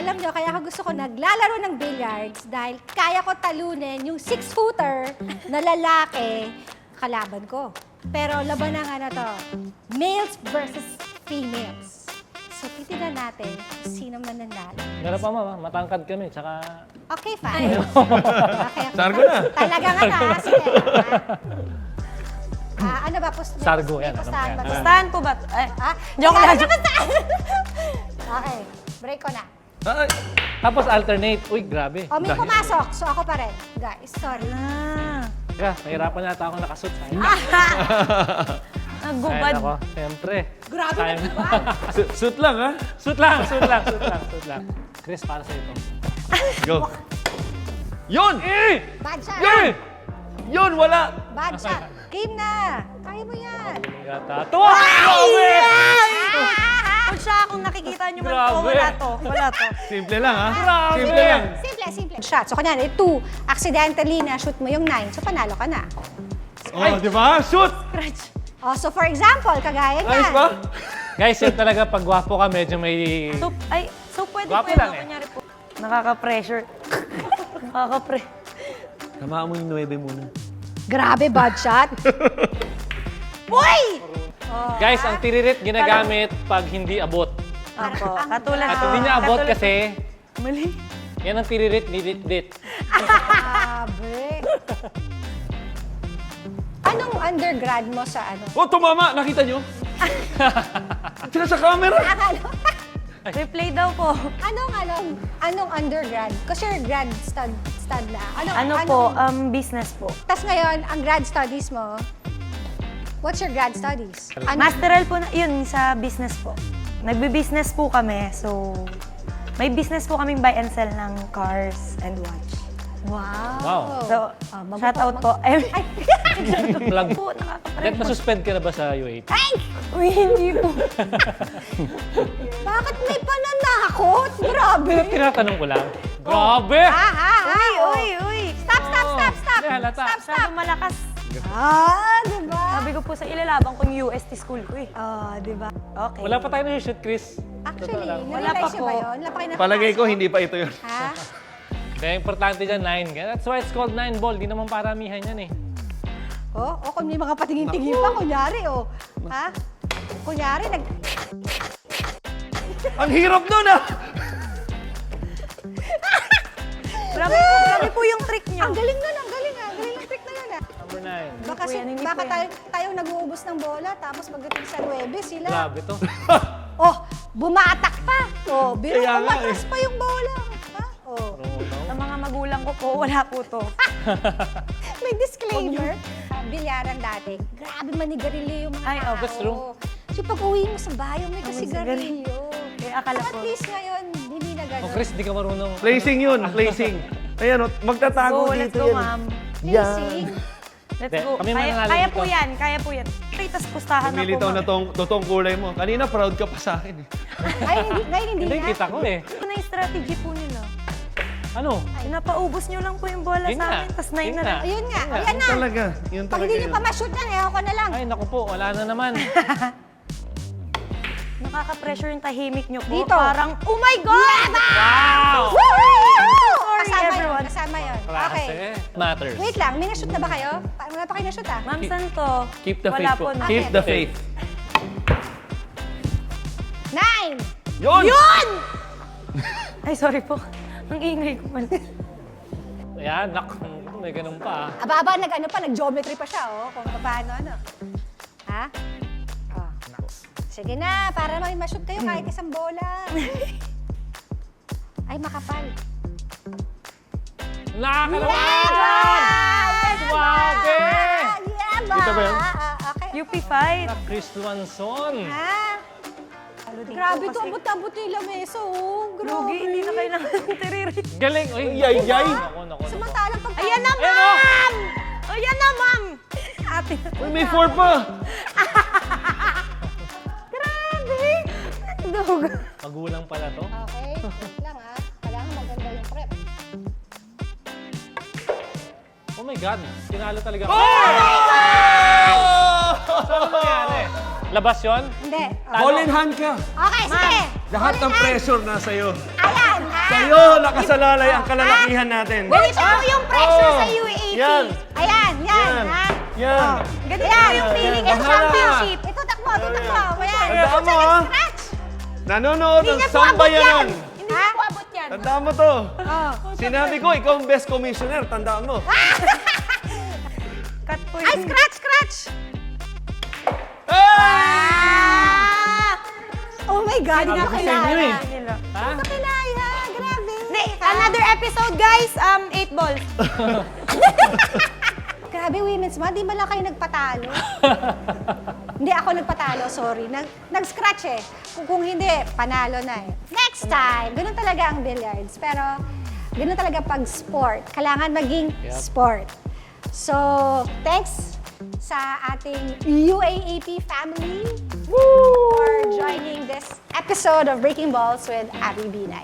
alam nyo, kaya ako gusto ko naglalaro ng billiards dahil kaya ko talunin yung 6-footer na lalaki kalaban ko. Pero laban ng ano to, males versus females. So, titignan natin kung sino mananalo. Meron pa, mama. Matangkad kami, tsaka... Okay, fine. Okay, Sargo na. Talaga nga na. Sige. Ano ba? Sargo yan, Pustahan ano ba? yan? Pustahan po ba? Ay, Joke joke lang. pustahan. Okay, break ko na. Ay, Tapos alternate. Uy, grabe. O, may pumasok. So, ako pa rin. Guys, sorry. Teka, nahirapan yata ako nakasuit. Sayang. Nagubad. Sayang ako. Siyempre. Grabe Sayang. na. suit lang, ha? Suit lang, suit lang, suit lang, suit lang. Chris, para sa'yo ito. Go. Yun! Bad shot. Yun! Yun, wala! Bad shot. Game na. Kaya mo yan. Yata. Tuwa! Grabe! Kung siya, kung nakikita nyo man to, Grabe. wala to. Wala to. Simple lang, ha? Grabe! Simple lang. Simple shot. So, kanya, 2. Accidentally na shoot mo yung 9. So, panalo ka na. Oh, di ba? Shoot! Oh, so, for example, kagaya Nice niyan. ba? Guys, yun talaga pag gwapo ka, medyo may... So pwede Gwapo po yun, lang no? eh. Kunyari po. Nakaka-pressure. Tamaan mo yung 9 muna. Grabe, bad shot. Boy! Guys, ang tiririt ginagamit pag hindi abot. Opo, katulad At po. hindi niya abot Katulad- kasi, Mali. yan ang tiririt, dit. Grabe. Anong undergrad mo sa ano? Oh, tumama! Nakita nyo? Sila sa camera! Replay daw po. Anong undergrad? Kasi you're grad stud na. Ano po, business po. Tapos ngayon, ang grad studies mo, what's your grad studies? Masteral po, yun, sa business po. Nagbe-business po kami, so may business po kaming buy and sell ng cars and watch. Wow. Wow. So, shout out po. Plug. Po, Dahil nakaka-pressure. masuspend ka na ba sa UAT? Uy, hindi po. Bakit may pananakot? Grabe. Tinatanong ko lang. Grabe! Uy. Stop. Hindi, halata. Masyado malakas. Diba? Sabi ko po sa ilalaban kong UST school ko eh. Diba? Okay. Wala pa tayo na-shoot, Chris. Actually, Totoo lang. Wala pa na-realize niyo po. ba yun? Wala pa kayo Palagay ko, napapasok? hindi pa ito yun. Ha? Kaya importante dyan, 9. That's why it's called 9 ball. Di naman paramihan yan eh. Kung may mga patingin-tingin pa, kunyari, Ha? Kunyari, Ang hirap nun, ah! Grabe po yung trick nyo. Ang galing nun, ang galing yung trick na yun, Number 9. Baka, po yan, hindi baka po yan. tayong nag-uubos ng bola, tapos pagdating sa 9, sila, Grabe to. bumatak pa. Biro Kaya nga umatras pa yung bola. Ha? Sa mga magulang ko po, wala po to. May disclaimer. Bilyaran dati, grabe manigarilyo yung mga Ay, tao. that's true. So pag uwi mo sa bayo, may kasigarilyo. Kaya akala So at ko. least ngayon, hindi na gano'n. Oh, Chris, di ka marunong. Placing yun, placing. Ayan, magtatago Go, let's dito go, yan. ma'am. Placing. Let's Hindi, go. kami Kaya, mananalo kaya dito. po yan, kaya po yan. Tapos pustahan na po, Lumilitaw na ma'am. totoong kulay mo. Kanina, proud ka pa sa akin, eh. Ay, ngayon hindi Hindi, na. kita ko eh. Ito na yung strategy po nila. Ano? Pinapaubos nyo lang po yung bola Yun sa nga. amin, tas 9 Yun na nga. lang. Ayun nga, Yun nga. ayan na. Talaga, yun Pag talaga hindi niyo yun. pa ma-shoot yan, ewan ko na lang. Ay, naku po. Wala na naman. Nakaka-pressure yung tahimik nyo po. Dito. Parang, oh my God! Wow! Sorry, Kasama yun, everyone. kasama yun. Klase. Okay. Matters. Wait lang, may na-shoot na ba kayo? Wala pa kayo na-shoot Ma'am Santo. Keep the wala faith po. po. na. Keep the faith. 9! Yun! Ay, sorry po. Ang ingay ko pala. Ayan, may ganun pa. Aba, nag-geometry pa siya, kung paano, Ha? Sige na, para may ma-shoot kayo kahit isang bola. Ay, makapal. Nakakalawan! Swabe! Yeah, ba? Dito ba yun? Okay. UP fight. Chris Luanson. Ha? Grabe to, abot-abot yung lamesa, Grabe. Lugi, hindi na kailangan ng tiririt. Galing. Uy, Yay, yay. Naku. Samantalang pag... Ayan na, Ayan o! ma'am! Ayan na, ma'am! Ate. Uy, may 4 pa! Grabe! Dog. Magulang pala to. Okay, wait lang Kailangan maganda yung prep. Oh my God. Tinalo talaga. Oh! Saan nangyari? Labas yun? Hindi. All in hand ka. Okay, sige. Lahat ng pressure nasa iyo. Ayan, Ayun, nakasalalay ang kalalakihan natin. Ganito po yung pressure Oh, sa UAAP. yan. Ayan, Yan. ha? Yan. Ganito po yung feeling Yan. ng Bahala. championship. Ito, takbo. Ayan. Tandaan mo, ha? Scratch. Nanonood ng Hindi niya po abot yan. sambayanan. Hindi niya po abot yan. Tandaan mo to. Oh. Sinabi ko, ikaw ang best commissioner. Tandaan mo. Cut po Ay, yun. scratch. Hey! Oh my God, hindi Sabi ko ko sa inyo kilala. eh. Ha? Hindi ko kilala. Grabe. Another episode, guys. 8 balls. Grabe, Women's Month. Di ba lang kayo nagpatalo? Hindi ako nagpatalo, sorry. Nag-scratch eh. Kung hindi, panalo na eh. Next time, ganun talaga ang billiards. Pero ganun talaga pag sport. Kailangan maging sport. So, thanks sa ating UAAP family for joining this episode of Breaking Balls with Abby Binay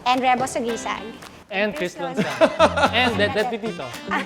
and Rebo Sagisag. And Chris Lonsa. And Dead Tito. Ay,